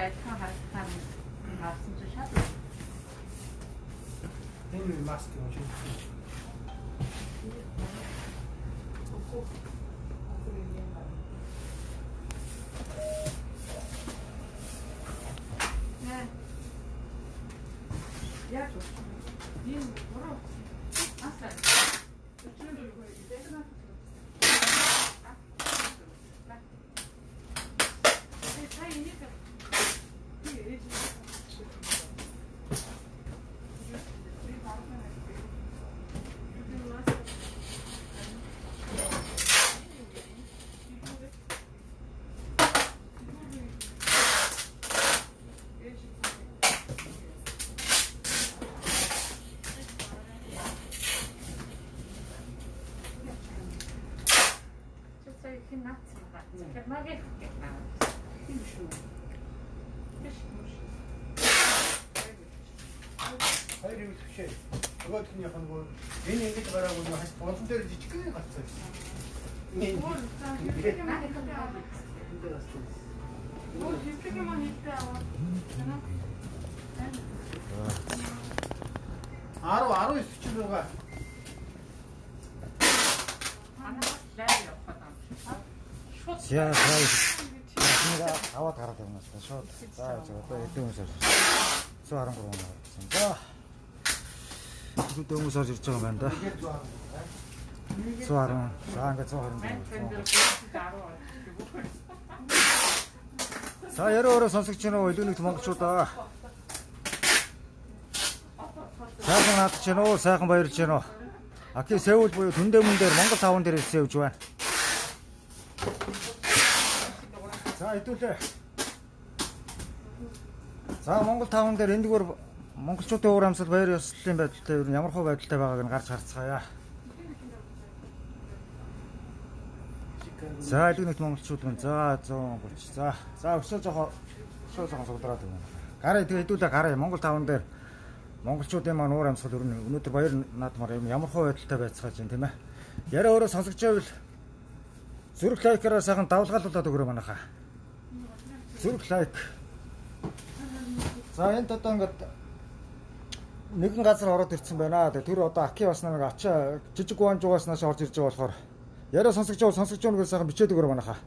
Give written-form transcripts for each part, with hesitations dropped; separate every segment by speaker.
Speaker 1: айлтхан харсан ч шат.
Speaker 2: Энэ маск юм шиг.
Speaker 1: Я тут. Дин, ура. Аса. Зачем ты его идешь?
Speaker 2: Хоёр юм төвшөө. Нөгөөхнийх нь бүр энэ ингэж гараагүй нь хас болон дээр жижигхэн гарцсан. Энэ Ару 19 ч байгаа.
Speaker 3: Яа, аваад гараад явна шүү. Шууд. За одоо эдэн хүмүүс орж. 113 он орсон. За. Эдэн хүмүүс орж ирж байгаа юм байна да. 110. За ингээд 120. За яруу сонсогч нөө илүүнийх монголчуудаа. Сайхан наадч нөө сайхан баярлж байна. Аки Сеул буюу Түндээмэн дээр Монгол таван дээр ирсэн явж байна. За хэдүүлээ. За Монгол таван дээр эндгээр монголчуудын уур амьсгал баяр ёслолын байдалтай ер нь ямар хөө байдалтай байгааг нь гарч харцгаая. За эдгэнэт монголчууд байна. За 130. За өсөө жоохон судраад байна. Гараа хэдүүлээ гараа Монгол таван дээр монголчуудын маань уур амьсгал ер нь өнөөдөр баяр наадмаар ямар хөө байдалтай байцгааж байна тийм ээ. Яриа өөрөө сонсогч байвал зүрх лайкаараа сайхан давлгаалуулаад өгөрөө манайхаа. Зүрх лайк. За энд одоо ингээд нэгэн газар ороод ирсэн байна. Тэр одоо Аки бас нэг ачаа жижиг гуанжуугаснаас орж ирж байгаа болохоор яриа сонсогч өнөөр сайхан бичээд өгөрөө манайхаа.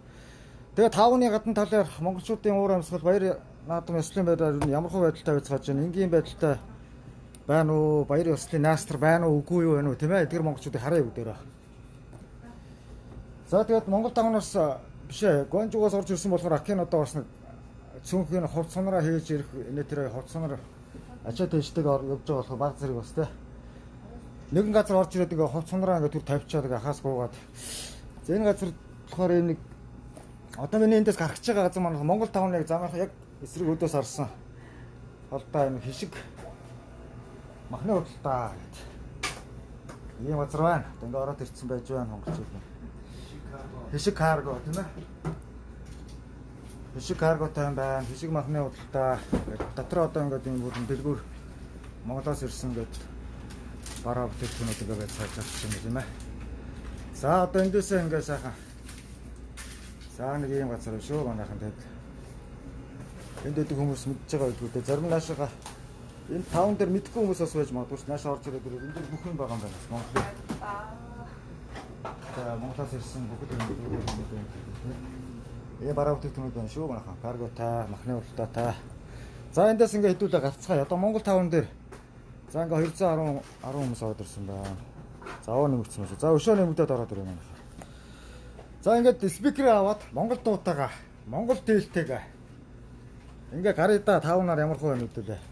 Speaker 3: Тэгээ таавны гадна талаар монголчуудын уур амьсгал баяр наадам ёслолын байдлаар ямар хөө байдалтай байцгааж байна. Энгийн байдалтай байна уу? Баяр ёслолын наастар байна уу? Үгүй юу байна уу? Тийм ээ. Тэр монголчуудыг харъя бүгдээрээ. За тэгээд Монгол тавнаас бишээ гуанжуугаас орж ирсэн болохоор Акин одоо бас нэг цүнхийн хувцсанараа хийж ирэх энэ тэр хувцсанар ачаа дэжтэйг явж байгаа болохоор баг зэрэг бас тэ нэгэн газар орж ирээд ингээ хувцсанараа ингээ түр тавьчаад ингээ хаас гуугаад за энэ газар болохоор энэ нэг одоо миний эндээс гарч байгаа газар маань Монгол тавны яг замынх яг эсрэг өдөөс арсан холдоо энэ хишиг махны худалдаа гэдэг ийм газар байна. Ингээ ороод ирсэн байж байна монголчууд. Хишиг карго тийм ээ. Хишиг карготой юм байна. Хишиг махны худалдаа. Дотор одоо ингээд юм бүрэн дэлгүүр Монголоос ирсэн гэдэг бараа бүтээгдэхүүнүүд ингээд байж цааш юм тийм ээ. За одоо эндээсээ ингээд сайхан. За нэг юм газар шүү манайхан тэгээд. Энд дэдэг хүмүүс мэдж байгаа үгтэй зарим наашаага энэ таун дээр мэдгүй хүмүүс бас байж магадгүй ш. Нааш орж ирээд энэ дээр бүх юм байгаа юм байна. Монгол. За Монголоос ирсэн бүгд юм. Бараа бүтээгдэхүүнүүд байна шүү манайхан. Карго та, махны худалдаа та. За эндээс ингээ хэдүүлээ гарцгаая. Одоо Монгол таван дээр за ингээ 210 хүмүүс ороод ирсэн байна. За оо нэмэгдсэн юм шүү. За өшөө нэмэгдээд ороод ирээ манайхан. За ингээд спикер аваад Монгол дуутайгаа, Монгол дээлтэйгээ ингээ гарыда тавнаар ямар хөө мэдүүлээ.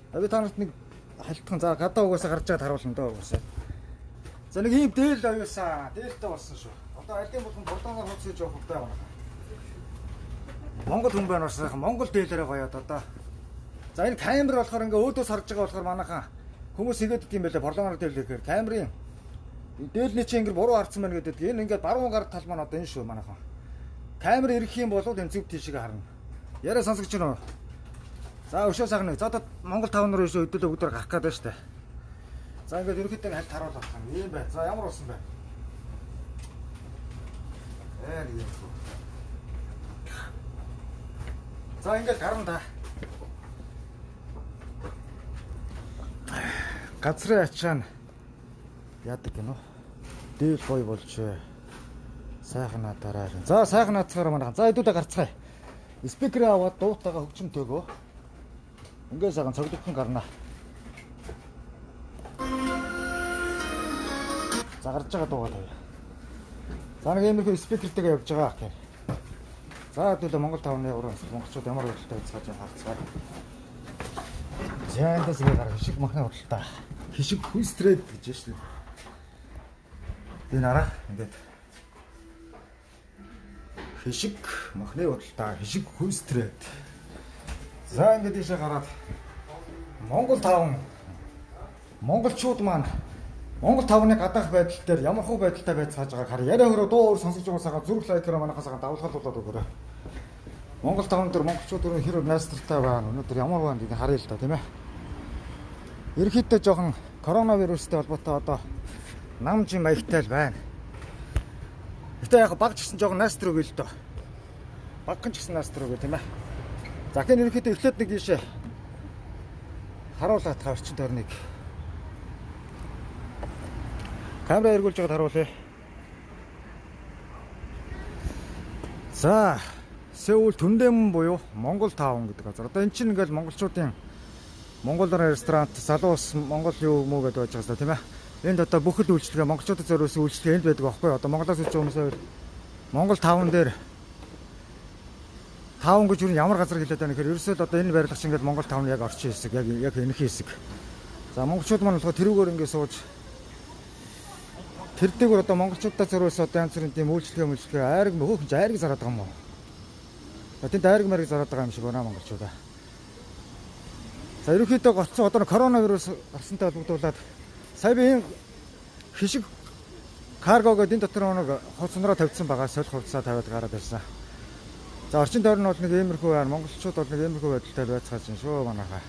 Speaker 3: Би танарт нэг халтхан за гадаа угаасаа гарч байгаад харуулна дөө угаасаа. За нэг ийм дээл аюусаа, дээлтэй болсон шүү. Одоо альын болгон бурдаанаар хоцсож явах хэрэгтэй байна. Монгол хүн байна уусаа Монгол дээлээрээ гоёод одоо. За энэ камер болохоор ингээ өөдөөс харж байгаа болохоор манайхан хүмүүс игээд идэм байлаа борлогоор дээл гэхээр камерын дээлний чинь ингээ буруу харсан байна гэдэг. Энэ ингээ баруун гар тал маань одоо энэ шүү манайхан. Камер ирэх юм бол энэ зөв тийшээ харна. Яриа сонсогч нь. За өшөө сагна. За одоо Монгол таван руу өшөө өдөлөө бүгдээр гарах гээд байна шүү дээ. За ингээд ерөнхийдөө хальт харуулах юм. Ийм бай. За ямар болсон бэ? За ингээд гарна да. Газрын ачаа нь яадаг гинөө. Дээл гоё болж сайхан надараа. За сайхан наацгаар манайхан. За хэдүүдэ гарцгаая. Спикер аваад дуутайгаа хөгжмөнтэйгөө. Ингээд сайхан цогдогхон гарна. За гарч байгаа дуугаа тавь. За нэг иймэрхүү спикертэйгээ явж байгаа гэх. За хэдүүлээ Монгол 5-ны уран монголчууд ямар хурдтай байцгааж харцгаая. За эндээс нэг гарах хишиг махны хурдтай. Хишиг хүнстрээд гэж шүү дээ. Энэ араа ингээд хишиг махны хурдтай хишиг хүнстрээд. За ингээд ийшээ гараад Монгол 5 монголчууд маань Монгол 5-ны гадаах байдал дээр ямар хөө байдалтай байцгааж байгааг хараа. Яриа хөрөө дуу өр сонсож байгаагаас зүрх лайкера манайхаас давлахалуулаад өгөөрэй. Монгол 5 дээр монголчууд өөр хэрэг найстартай байна. Өнөөдөр ямар байна гэдгийг харъя л да, тийм ээ. Ерөнхийдөө жоохон коронавирустэй холбоотой одоо нам жим маягтай л байна. Гэтэ яг баг ч гэсэн жоохон найстар өгөө л доо. Багхан ч гэсэн найстар өгөө, тийм ээ. За гэн ерөнхийдөө эхлээд нэг ийшээ харуулаад та орчин тойрныг камера эргүүлж байгаад харуулъя. За Сеул Түндэм буюу Монгол 5 гэдэг газар. Одоо эн чинь ингээл монголчуудын Монгол ресторан, залуус Монгол юу муу гэдээ байж байгаа тийм ээ. Энд одоо бүхэл үйлчлэгээ монголчуудад зориулсан үйлчлэгээ энд байдаг аахгүй. Одоо Монголоос ирж байгаа хүмүүсээр Монгол 5 дээр 5 гэж юу ямар газар хэлээд байна гэхээр ерөөсөө одоо энэ барилгач ингээл Монгол 5-ны яг орчин хэсэг, яг энэхий хэсэг. За монголчууд маань болохоор тэрүүгээр ингээд сууж тэр дээгүүр одоо монголчуудад зориулсан одоо янз бүрийн тийм үйлчлэгээ айраг хөөхөн айраг зараад байгаа юм уу? Тэнд айраг мэрэг зараад байгаа юм шиг байна монголчуудаа. За ерөнхийдөө гоцсон одоо коронавирус гарсантай холбогдуулаад сая би энэ хишиг каргогод энэ дотор нэг хоцнороо тавьсан байгаа солих хувцас тавиад гараад ирсэн. За орчин тойрон бол нэг иймэрхүү байна. Монголчууд бол нэг иймэрхүү байдалтай байцгааж байна шүү манайхаа.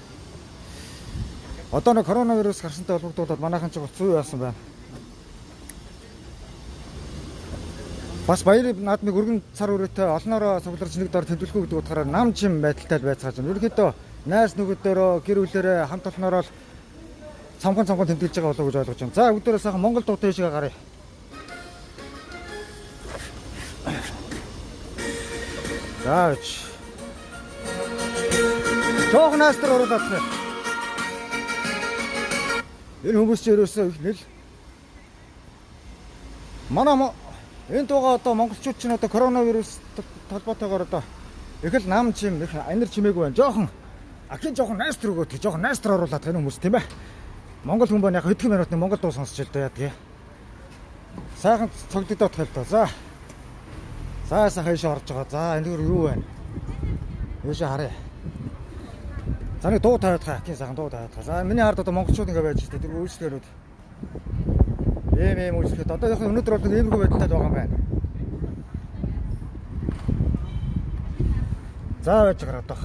Speaker 3: Одоо нэг коронавирус гарсантай холбогдуулаад манайхан ч гоцсон юу яасан байна. Бас баяр наадмыг өргөн цар үрээтэй олноороо цугларч нэг дор тэмдэглэхгүй гэдэг утгаараа нам жим байдалтай байцгааж байна. Ерөнхийдөө найс нөхөдөө гэр бүлээрээ хамт олноороо цамхан тэмдэглэж байгаа болов уу гэж ойлгож байна. За өдөрөө сайхан Монгол дуутай шигээ гаръя. За ч. Жохон настар оруулаад байна. Энэ хүмүүс ч ерөөсөө их нэл. Манай энэ дууга одоо монголчууд ч одоо коронавирус толботойгоор одоо их л нам чим их анир чимээгүй байна. Жохон ахин жохон найстар өгөөд жохон найстар оруулаад энэ хүмүүс тийм ээ. Монгол хүн байна яг хэдхэн минутны монгол дуу сонсч л да яа. Сайхан цогддоод тал та. За. Сайхан хайшаа орж байгаа. За энэ юу вэ? Яшаа харъя. За нэг дуу тавиад хаа. Ахин сайхан дуу тавиад хаа. За миний хард одоо монголчууд ингэ байж штэ. Тэр үйлчлэгэрүүд ийм үйлчлэхэд одоо яг өнөөдөр бол нэг иймэрхүү байдалтай байгаа юм байна. За байж гараа одоо.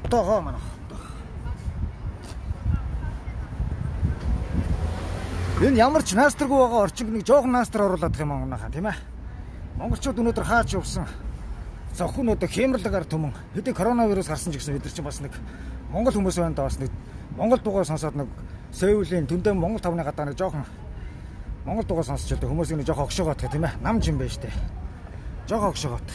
Speaker 3: Одоогоо манайх. Энэ ямар ч наастргүй байгаа орчинг нэг жоохон наастар оруулаад их юм манайхаа тийм ээ. Монголчууд өнөөдөр хаач явсан. Зөвхөн одоо хямрлагаар түмэн хэдий коронавирус гарсан ч гэсэн бид нар чинь бас нэг монгол хүмүүс байна да бас нэг монгол дуугаа сонсоод нэг Сеулийн Түндэм Монгол 5-ны гадаа нэг жоохон монгол дуугаа сонсч байгаа хүмүүс нэг жоохон огшоогоот тийм ээ. Нам жим байж тээ. Жоохон огшоогоот.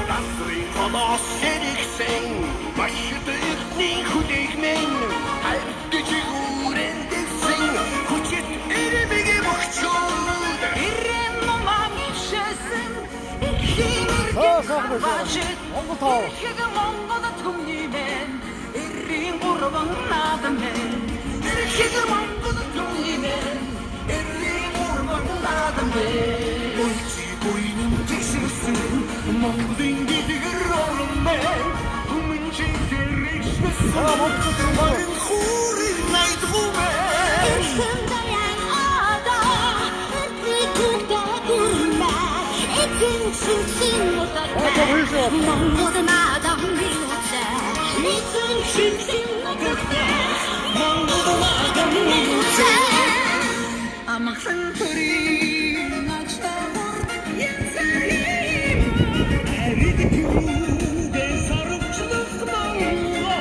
Speaker 4: Насрын холоос сэрэгсэн маш дэрний хүлээгмэн хайртж үүрэндэсэн хүчит эрэмэг бохчууд эрэм мам ишсэн эрхийн бажит Монгол түмниймэн эрийн гурван наадмэн эрхийн Монгол түмниймэн эрийн гурван наадмэн Mongoling gidger olmay, humin çiğ Marin Khourin naydrume Sındayan ada Ritmikte durma Etin çıksın mutlaka Mongodun adam minutse Etin çıksın mutlaka Mongodun adam minutse Amaksın turin Açta vurduk yenserim Erid günde sarıpçılık Mongo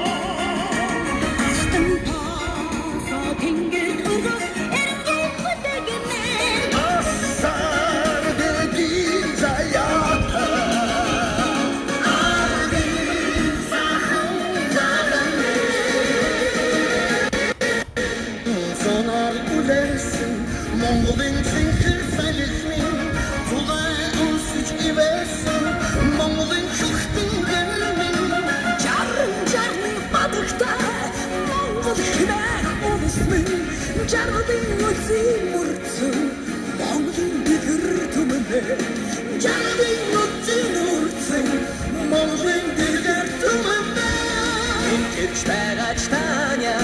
Speaker 4: Astım tasa tengil ırgaz Erge kuteginin
Speaker 3: Asar dediğin hayata
Speaker 4: Sonar ulersin Mongol'un çünkü felizmin Tulay usuç gibesin Mongol'un çıktın gönlümün Carın badıkta Mongol hüner oluşmun Carın uzi murtun Mongol'un bilir tümüne Carın uzi murtun Mongol'un bilir tümüne Geçler açtanya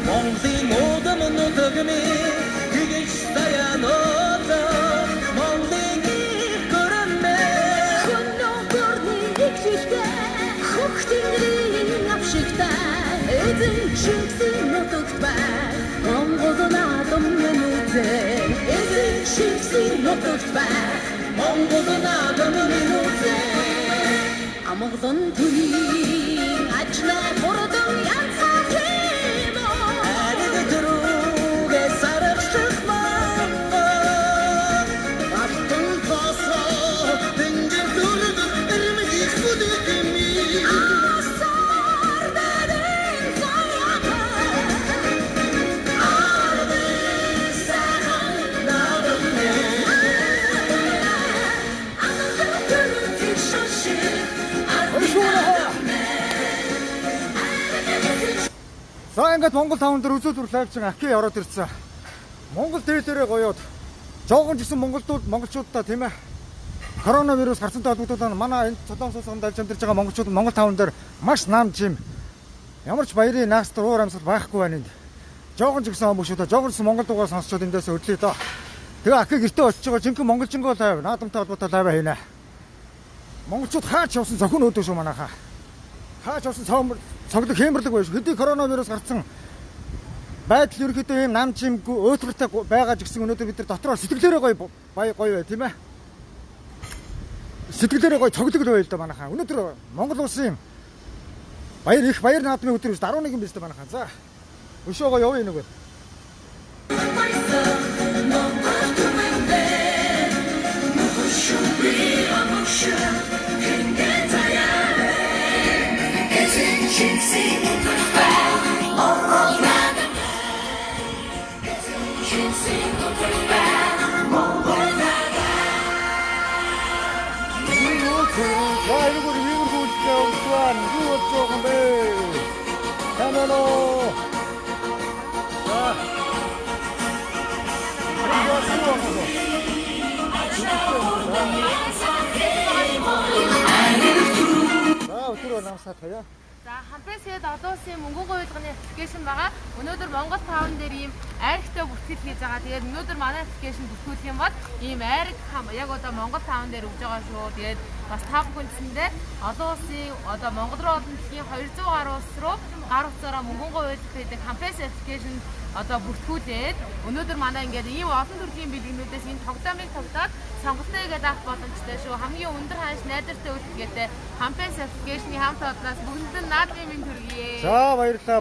Speaker 4: Mongol'un odamın odagımı Geç dayan oda Mongol'un görünme Kunno görni ikşişte Huk dinrin apşıkta Edin çıksın otukta Mongol'un adım minute Edin çıksın otukta Mongol'un adım minute Amog'dan turin Açla vurdum yansa kemo Әлігі тұруге сарық шықмамға Аттың басы Діңгер төлігі Ілмігі құдетімі Асар дәдің саяға Арды саған надыммен Анығы түрін шашы
Speaker 3: За ингээд Монгол таван дээр үзэл дурлайвчин ахи ороод ирсэн. Монгол дээрээ гоёод жоохон жисэн монголчуудаа тийм ээ. Коронавирус гарсантай холбогдуулаад манай энэ Солонгос улсанд аль амьдарч байгаа монголчууд Монгол таван дээр маш нам жим. Ямар ч баярын наагч уур амьсгал байхгүй байна энд. Жоохон жигсэн хүмүүсүүдээ жоохон жисэн монгол дуугаар сонсчод эндээс өдлөө доо. Тэгээ ахи гэртээ очиж байгаа жинхэнэ монголчингоо лайв наадамтай холбоотой лайв хийнэ. Монголчууд хаач явсан зохин өөдөө шүү манайхаа. Хаач явсан цоглог хэмэрлэг байж хэдий коронавирус гарсан байдал ерөөхдөө ийм нам чимгүй өөдрөлтэй байгаа ч гэсэн өнөөдөр бид нар дотроо сэтгэлээрээ гоё бай тийм ээ. Сэтгэлээрээ гоё цоглог л байл да манайхаа. Өнөөдөр Монгол улсын баяр наадмын өдөр биш 11 биш да манайхаа. За өшөөгөө явъя нэг. 자, 이거 우리 위로 올게요. 또한 누워 조금에 카메라. 자, 이거 수고하고. 자, 들어 나왔어요.
Speaker 1: За хампэсэд олон улсын мөнгөн гуйлганы аппликейшн байгаа. Өнөөдөр Монгол таун дээр ийм айрхтай бүртгэл хийж байгаа. Тэгээд өнөөдөр манай аппликейшн бүртгүүлэх юм бол ийм айрх хам яг одоо Монгол таун дээр өгж байгаа шүү. Тэгээд бас та бүхэндээ олон улсын одоо Монгол руу олон дэлхийн 200 гаруй улс руу гар утсаараа мөнгөн гуйлгах гэдэг хампэс аппликейшн одоо бүртгүүлээд өнөөдөр манай ингээд ийм олон төрлийн бэлгэнүүдээс энэ тогтоомыг тогтоод сонголтоо хийгээд авах боломжтой шүү. Хамгийн өндөр ханш найдвартай үйлдвэрлэгээтэй хампэс аппликейшны хамт олноос бүгдэнд наадмын мэнд хүргэе.
Speaker 3: За баярлалаа.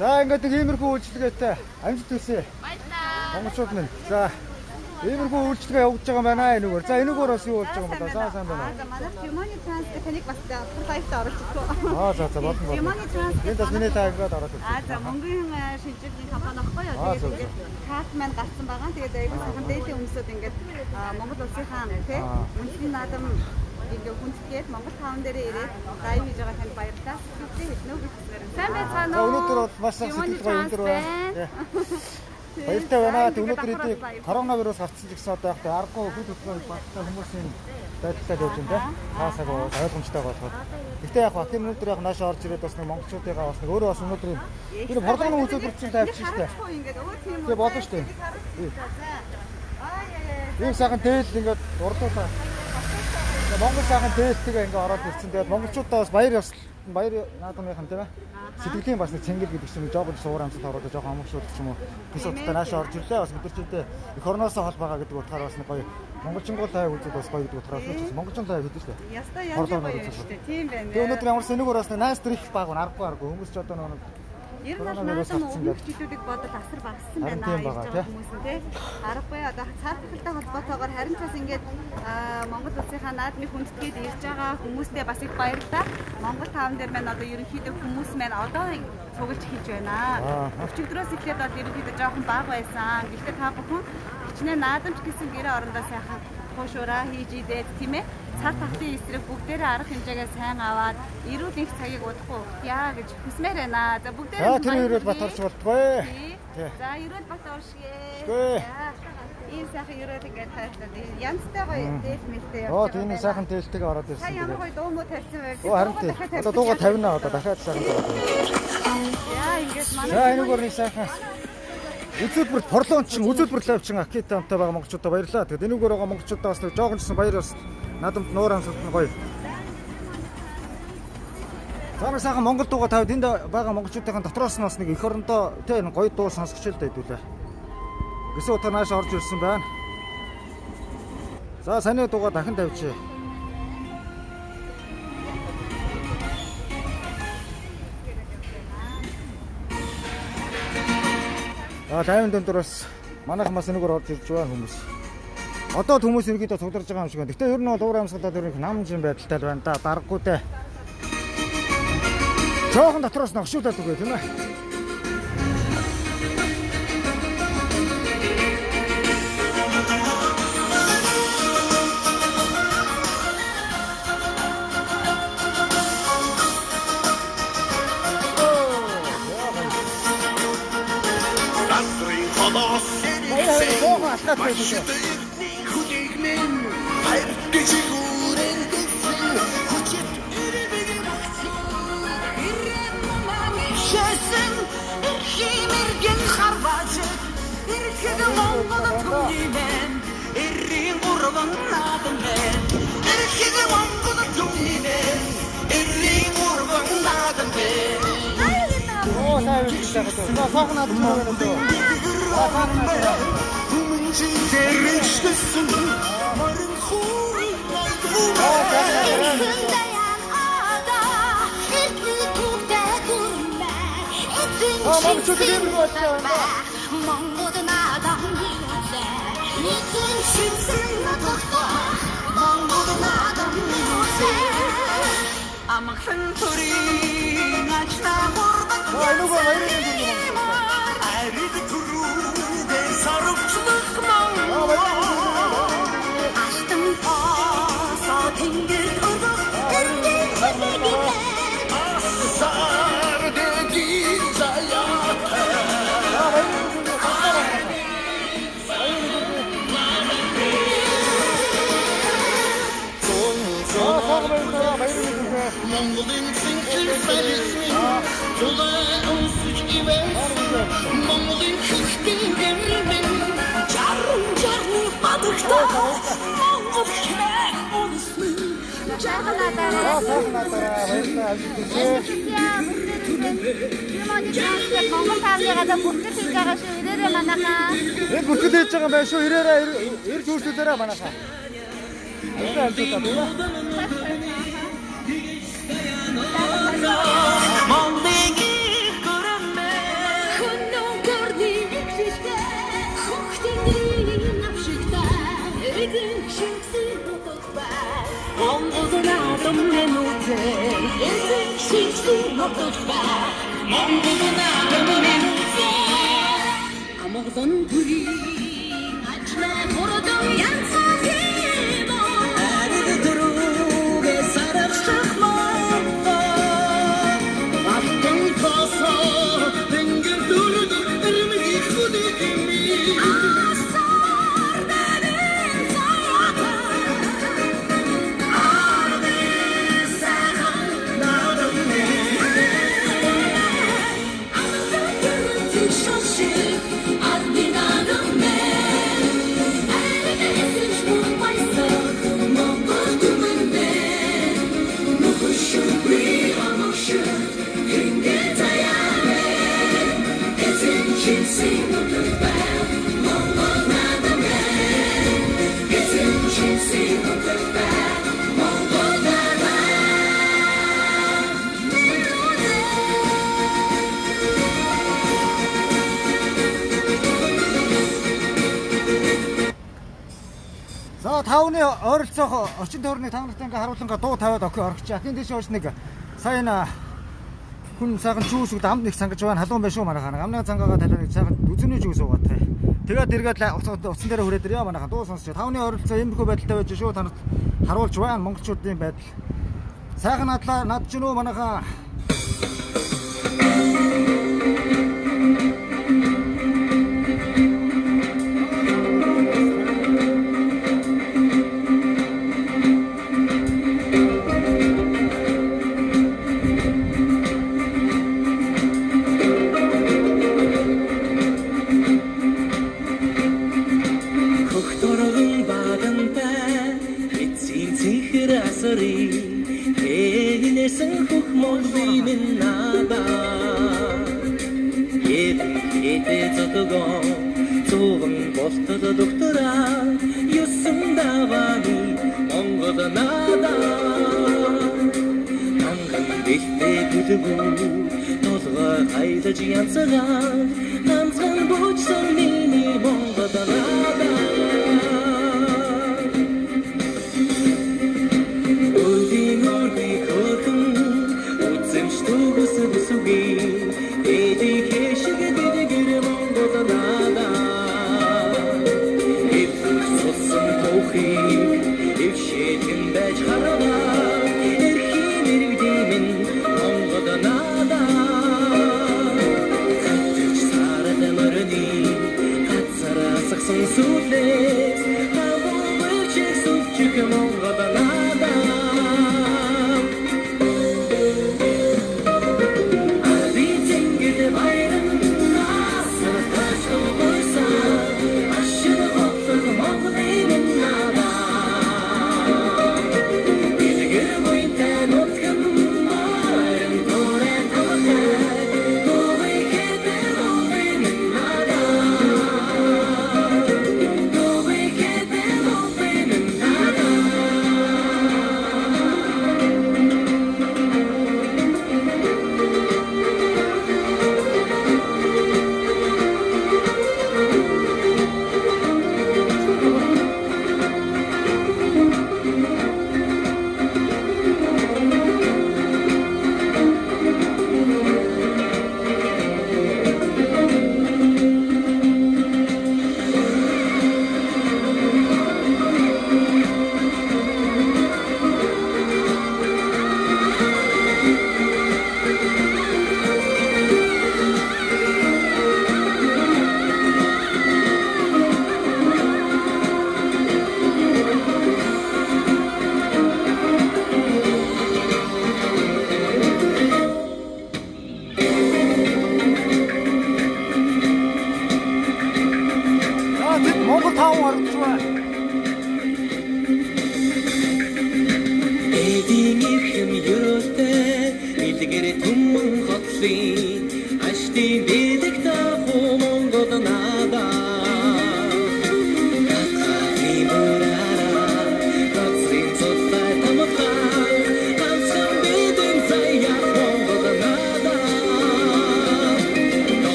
Speaker 3: За ингээд нэг иймэрхүү үйлчлэгээтэй амжилт хүсье.
Speaker 1: Баярлалаа.
Speaker 3: Монголчууд минь. За иймэрхүү үйлчлэгээ явуулж байгаа байна энэгээр. За энэгээр бас юу болж байгаа юм бэ? Сайн байна.
Speaker 5: За манай Humani Transport таник бас лайфт орж ирсэн.
Speaker 3: За болно.
Speaker 5: Humani Transport.
Speaker 3: Энд бас миний тааггаад ороод ирсэн.
Speaker 5: За мөнгөн шинжилгээний компани аахгүй юу? Тэгээд карт маань гарсан байгаа. Тэгээд айгүй сайхан дээдийн хүмүүсүүд ингээд Монгол улсынхаа тий үндэсний наадам ингээ хүндгээд Монгол таун дээр ирээд лайв хийж байгаа танд баярлалаа. Сэтгэлээ хэлнэ үү гэж хэлмээр. Сайн байцгаана уу?
Speaker 3: Өнөөдөр бол маш их сэтгэл гоё өндөр байна. Баяртай байна. Өнөөдөр эдийг коронавирус гарцсан ч гэсэн одоо яг аргагүй хөд хөдөлгөөнд багтаа хүмүүсийн байдалтай байж байна. Хаасаг ойлгомжтой болоход. Гэхдээ яг хин өнөөдөр яг нааш орж ирээд бас нэг монголчуудыгаа бас нэг өөрөө бас өнөөдөр энэ хордоны үзүүлбэр чинь тавьчих штэ. Тэгээ болно штэ. Ийм сайхан дээл ингээд урдуулаа. Монгол сайхан дээлтэйгээ ингээд ороод ирсэн. Тэгээд монголчуудаа бас баяр наадмынхан тийм ээ. Сэтгэлийн бас нэг цэнгэл гэдэг чинь жоохон суур амсад ороод жоохон амгшууд ч юм уу. Тэсүүдтэй нааш орж ирлээ. Бас өдөржиндээ их орноосоо хол байгаа гэдэг утгаараа бас нэг гоё монголчингуул тайваг үзэл бас гоё гэдэг утгаараа ч монголчин тайваг гэдэг шүү дээ.
Speaker 5: Яста яаж шүү дээ. Тийм байна.
Speaker 3: Тэгээд өнөөдөр ямар ч энэгээр бас найс трих баг аргагүй хүмүүс ч одоо нэг
Speaker 5: ер нь бол наадам өмнөх жилүүдийг бодол асар багассан байна гэж байгаа хүмүүс нь тий. Аргагүй одоо цаар тахалтай холбоотойгоор харин ч бас ингээд Монгол улсынхаа наадмыг хүндэтгээд ирж байгаа хүмүүстээ бас их баярлалаа. Монгол таавн дээр маань одоо ерөнхийдөө хүмүүс маань одоо цуглаж хийж байна. Өчигдрөөс эхлээд бол ерөнхийдөө жоохон бага байсан. Гэхдээ та бүхэн хичнээн наадамч гэсэн гэрээ орондоо сайхан хуушураа хийж идээд тийм ээ. Цар тахлын эсрэг бүгдээрээ арга хэмжээгээ сайн аваад эрүүл их цагийг удахгүй яа гэж хүсмээр байна. За бүгдээрээ
Speaker 3: тэр ирээд батарч болтгоо.
Speaker 5: За эрүүл бат оршгөө. Ийм сайхан эрүүл ингээд тайлбар. Янзтай гоё дээл мэлтэй явж байгаа.
Speaker 3: Тийм сайхан дээлтэйг ороод ирсэн.
Speaker 5: Та ямар гоё дуу муу тавьсан байв.
Speaker 3: Харин тийм. Одоо дууга тавина одоо дахиад сайхан дуу.
Speaker 5: Яа ингээд манай.
Speaker 3: За энэгээр нэг сайхан үзүүлбэр порлончин үзүүлбэр лавчин акитантай байгаа монголчуудаа баярлалаа. Тэгээд энэгээр байгаа монголчуудаа бас нэг жоохон ч баяр бас надад нуур амсалт гоё. Цаана сайхан монгол дууга тавьд энд байгаа монголчуудын дотроос нь бас нэг эх орондоо тэ гоё дуу сонсгоч л дайдуулаа. Гэсэн утгаар нааш орж ирсэн байна. За саний дууга дахин тавьчих. Тайван дөндөр бас манайхан бас энэгээр орж ирж байгаа хүмүүс. Одоо хүмүүс ерөөдөө цугларж байгаа юм шиг байна. Гэтэ ер нь бол уур амьсгалаад ер нь намжин байдалтай байна да. Даргагүй дээ. Жохон дотроос ногшуулаад үгүй тийм ээ.
Speaker 5: Монгол таавны гадаа бүртгэл хийж байгаа шүү. Ирээрээ манайхаа.
Speaker 3: Энэ бүртгэл хийж байгаа байх шүү. Ирээрээ ирж үйлчлүүлээрээ манайхаа.
Speaker 4: Thank you.
Speaker 3: За тавны ойролцоох орчин тойрны та нартай ингээ харуулангаа дуу тавиад өгөх орчих. Ахын дэше ууш нэг сайн хүн цагаан чүүсүүд амд нэг сангаж байна. Халуун байх шүү манайхаа. Амны цангаагаа талаар цагаан үзүний чүүс уугаад таа. Тэгээд эргээд уцсан дээр хүрээд ирээ манайхаа дуу сонсч. Тавны ойролцоо иймэрхүү байдалтай байж шүү та нарт харуулж байна монголчуудын байдал. Сайхан надлаа над ч нөө манайхаа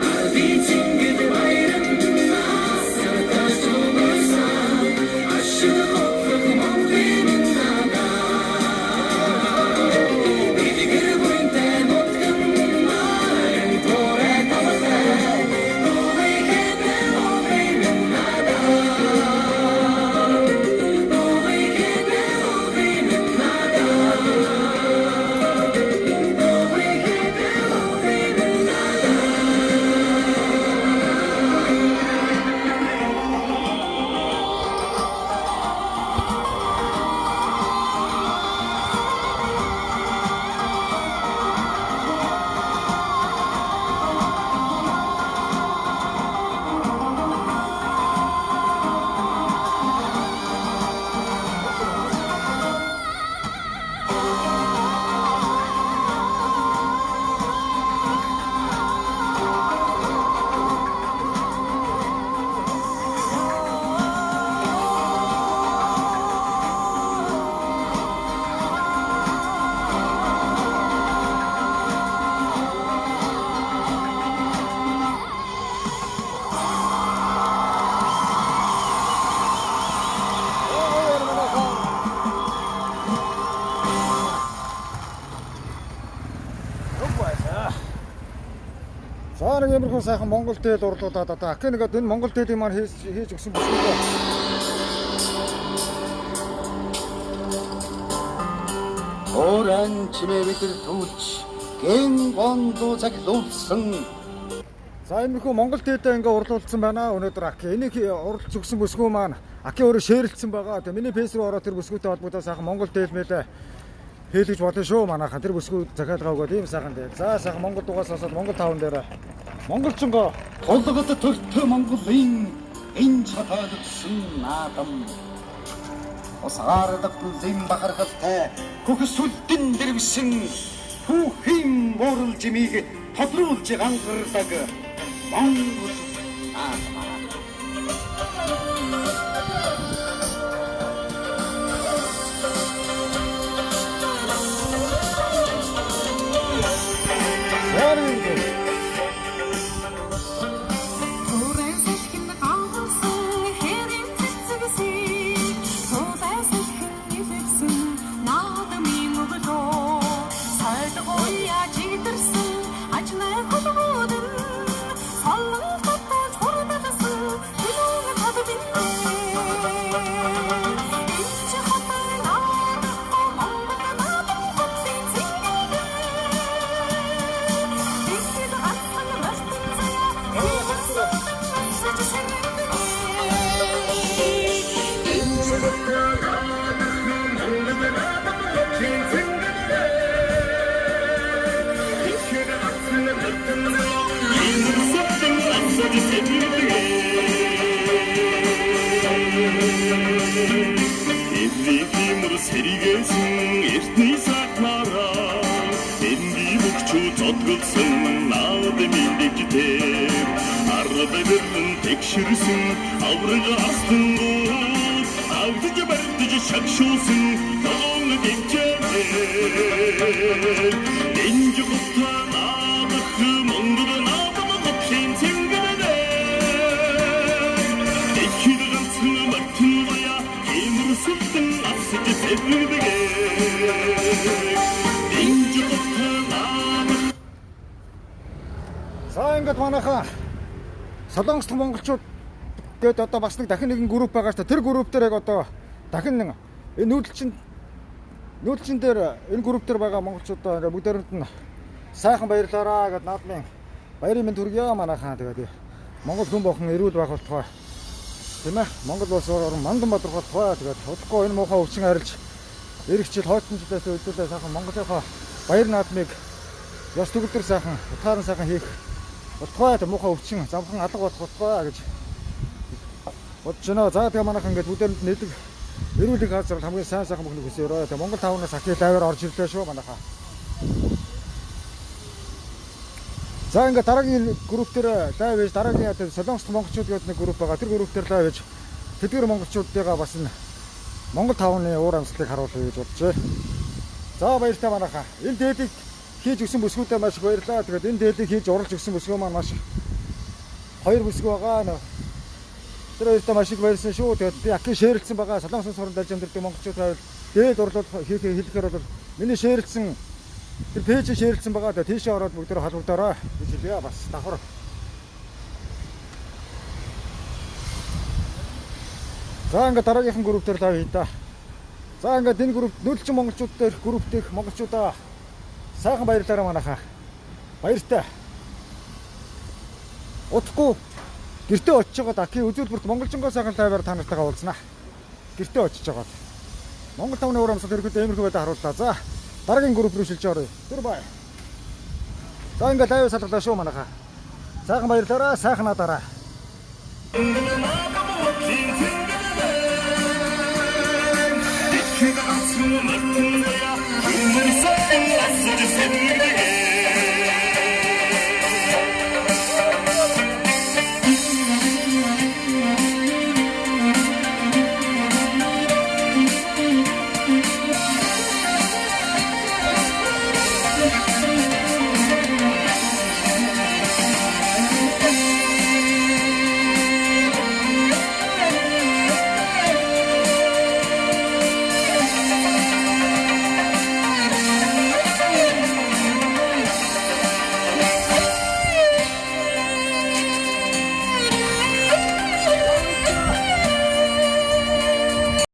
Speaker 4: I'll be singing the
Speaker 3: сайхан Монгол дээд урлуудаад одоо Акинегод энэ Монгол дээдийн маань хийж өгсөн бүсгүйтэй.
Speaker 4: Оран чимээвэр түүч гэн гондо захлуулсан.
Speaker 3: За иймэрхүү Монгол дээдээ ингээ урлуулсан байна. Өнөөдөр Аки энийг уралж өгсөн бүсгүй маань Аки өөрөө шеэрлсэн байгаа. Тэгээ миний фейс рүү ороод тэр бүсгүйтэй холбоотой сайхан Монгол дээлмэлээ хэлж бодсон шүү манайхан. Тэр бүсгүй захиалгаа өгөөд ийм сайхан дээ. За сайхан Монгол дугаас асаад Монгол таван дээр монголчонгоо
Speaker 4: Холгод төртөө Монголын энэ чатаадсан наадам. Осаардаг бүлэм бахархалтай хөхс сүлдэн дэрвсэн хүүхийн морол жимийг тодруулж гангардаг Монгол наадам.
Speaker 3: За ингээд манайхаа Солонгос монголчууд гээд одоо бас нэг дахин нэгэн групп байгаа шүү дээ. Тэр групп дээр яг одоо дахин нэг энэ нүүдэлчин дээр энэ групп дээр байгаа монголчуудаа ингээд бүгдээрэнд нь сайхан баярлаараа гэд наадмын баярын мэнд хүргье манайхаа. Тэгээд Монгол хүн бохон эрүүл байх болтугай. Тийм ээ. Монгол улс орон мандан бодрох болтугай. Тэгээд удахгүй энэ муухай өвчин харилж эх жил хойцсон жилээс өдөртөө сайхан Монголынхаа баяр наадмыг ёс төгөлдөр сайхан утгаарн сайхан хийх болтугай. Муухай өвчин замхан алга болох болтугай гэж бодож байна. За тэгээ манайхан ингээд бүгдээрэнд нэдэг эрүүлэг газар хамгийн сайн сайхан бүхнийг хүсээрөө. Тэгээ Монгол тавнаас Аки дайвар орж ирлээ шүү манайхаа. За ингээд дараагийн групп дээр лайв хийж дараагийн Солонгос монголчууд гэдэг нэг групп байгаа. Тэр групп дээр лайв хийж тэдгээр монголчуудтайгаа бас энэ Монгол тавны уур амьсгалыг харуулъя гэж бодож байна. За баяртай манайхаа. Энэ дээлийг хийж өгсөн бүсгүүдэд маш их баярлалаа. Тэгээд энэ дээлийг хийж уралж өгсөн бүсгүй маань маш хоёр бүсгүй байгаа. Тэр хоёртаа маш их баярлсан шүү. Тэгээд би Аки шеэрлсэн байгаа. Солонгосын суранд алж амьдардаг монголчууд байвал дээд урлууд хэлэхээр бол миний шеэрлсэн тэр пэйж шеэрлсэн байгаа. Тэгээд тийшээ ороод бүгд холбогдороо гэж хэлье. Бас давхар. За ингээд дараагийнхан групп дээр лайв хий та. За ингээд энэ групп нүүдэлчин монголчууд дээр групп дэх монголчуудаа сайхан баярлалаа манайхаа. Баяртай. Утгагүй гэртээ очиж байгаа Аки үзүүлбэрт монголчингоо сайхан лайваар та нартайгаа уулзнаа. Гэртээ очиж байгаа. Монгол тавны уур амьсгал ерөөдөө иймэрхүү байдлаар харууллаа. За дараагийн групп рүү шилжиж оръё. Түр бай. За ингээд лайв салгалаа шүү манайхаа. Сайхан баярлалаа. Сайхан надаараа.
Speaker 4: Martin,